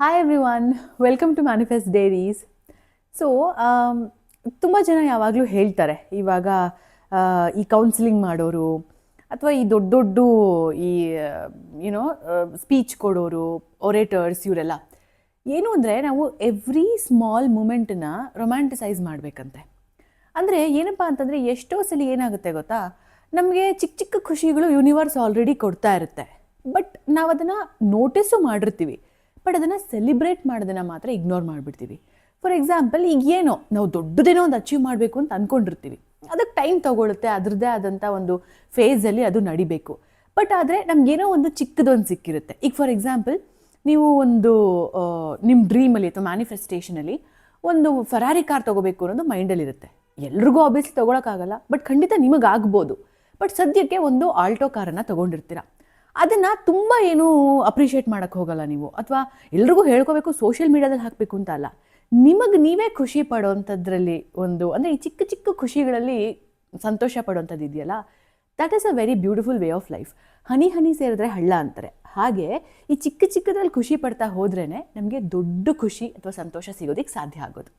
Hi everyone, welcome to Manifest Diaries. So ತುಂಬ ಜನ ಯಾವಾಗಲೂ ಹೇಳ್ತಾರೆ ಇವಾಗ ಈ ಕೌನ್ಸಿಲಿಂಗ್ ಮಾಡೋರು ಅಥವಾ ಈ ದೊಡ್ಡ ದೊಡ್ಡ ಈ ಯುನೋ ಸ್ಪೀಚ್ ಕೊಡೋರು, ಒರೇಟರ್ಸ್, ಇವರೆಲ್ಲ ಏನು ಅಂದರೆ ನಾವು ಎವ್ರಿ ಸ್ಮಾಲ್ ಮೂಮೆಂಟನ್ನ ರೊಮ್ಯಾಂಟಿಸೈಸ್ ಮಾಡಬೇಕಂತೆ. ಅಂದರೆ ಏನಪ್ಪ ಅಂತಂದರೆ ಎಷ್ಟೋ ಸಲ ಏನಾಗುತ್ತೆ ಗೊತ್ತಾ, ನಮಗೆ ಚಿಕ್ಕ ಚಿಕ್ಕ ಖುಷಿಗಳು ಯೂನಿವರ್ಸ್ ಆಲ್ರೆಡಿ ಕೊಡ್ತಾ ಇರುತ್ತೆ. ಬಟ್ ನಾವು ಅದನ್ನು ನೋಟಿಸು ಮಾಡಿರ್ತೀವಿ, ಬಟ್ ಅದನ್ನು ಸೆಲಿಬ್ರೇಟ್ ಮಾಡೋದನ್ನು ಮಾತ್ರ ಇಗ್ನೋರ್ ಮಾಡಿಬಿಡ್ತೀವಿ. ಫಾರ್ ಎಕ್ಸಾಂಪಲ್, ಈಗ ಏನೋ ನಾವು ದೊಡ್ಡದೇನೋ ಒಂದು ಅಚೀವ್ ಮಾಡಬೇಕು ಅಂತ ಅಂದ್ಕೊಂಡಿರ್ತೀವಿ, ಅದಕ್ಕೆ ಟೈಮ್ ತೊಗೊಳುತ್ತೆ, ಅದರದ್ದೇ ಆದಂಥ ಒಂದು ಫೇಸಲ್ಲಿ ಅದು ನಡಿಬೇಕು. ಬಟ್ ಆದರೆ ನಮಗೇನೋ ಒಂದು ಚಿಕ್ಕದೊಂದು ಸಿಕ್ಕಿರುತ್ತೆ. ಈಗ ಫಾರ್ ಎಕ್ಸಾಂಪಲ್, ನೀವು ಒಂದು ನಿಮ್ಮ ಡ್ರೀಮಲ್ಲಿ ಅಥವಾ ಮ್ಯಾನಿಫೆಸ್ಟೇಷನಲ್ಲಿ ಒಂದು ಫರಾರಿ ಕಾರ್ ತೊಗೋಬೇಕು ಅನ್ನೋದು ಮೈಂಡಲ್ಲಿರುತ್ತೆ. ಎಲ್ರಿಗೂ ಆಬ್ವಿಯಸ್ಲಿ ತೊಗೊಳಕ್ಕಾಗಲ್ಲ, ಬಟ್ ಖಂಡಿತ ನಿಮಗಾಗ್ಬೋದು. ಬಟ್ ಸದ್ಯಕ್ಕೆ ಒಂದು ಆಲ್ಟೋ ಕಾರನ್ನು ತೊಗೊಂಡಿರ್ತೀರ. ಅದನ್ನು ತುಂಬ ಏನೂ ಅಪ್ರಿಷಿಯೇಟ್ ಮಾಡೋಕ್ಕೆ ಹೋಗಲ್ಲ ನೀವು, ಅಥವಾ ಎಲ್ರಿಗೂ ಹೇಳ್ಕೋಬೇಕು, ಸೋಷಿಯಲ್ ಮೀಡಿಯಾದಲ್ಲಿ ಹಾಕಬೇಕು ಅಂತ ಅಲ್ಲ. ನಿಮಗೆ ನೀವೇ ಖುಷಿ ಪಡೋವಂಥದ್ರಲ್ಲಿ ಒಂದು, ಅಂದರೆ ಈ ಚಿಕ್ಕ ಚಿಕ್ಕ ಖುಷಿಗಳಲ್ಲಿ ಸಂತೋಷ ಪಡೋವಂಥದ್ದು ಇದೆಯಲ್ಲ, that is a very beautiful way of life. ಹನಿ ಹನಿ ಸೇರಿದ್ರೆ ಹಳ್ಳ ಅಂತಾರೆ. ಹಾಗೆ ಈ ಚಿಕ್ಕ ಚಿಕ್ಕದ್ರಲ್ಲಿ ಖುಷಿ ಪಡ್ತಾ ಹೋದ್ರೇ ನಮಗೆ ದೊಡ್ಡ ಖುಷಿ ಅಥವಾ ಸಂತೋಷ ಸಿಗೋದಕ್ಕೆ ಸಾಧ್ಯ ಆಗೋದು.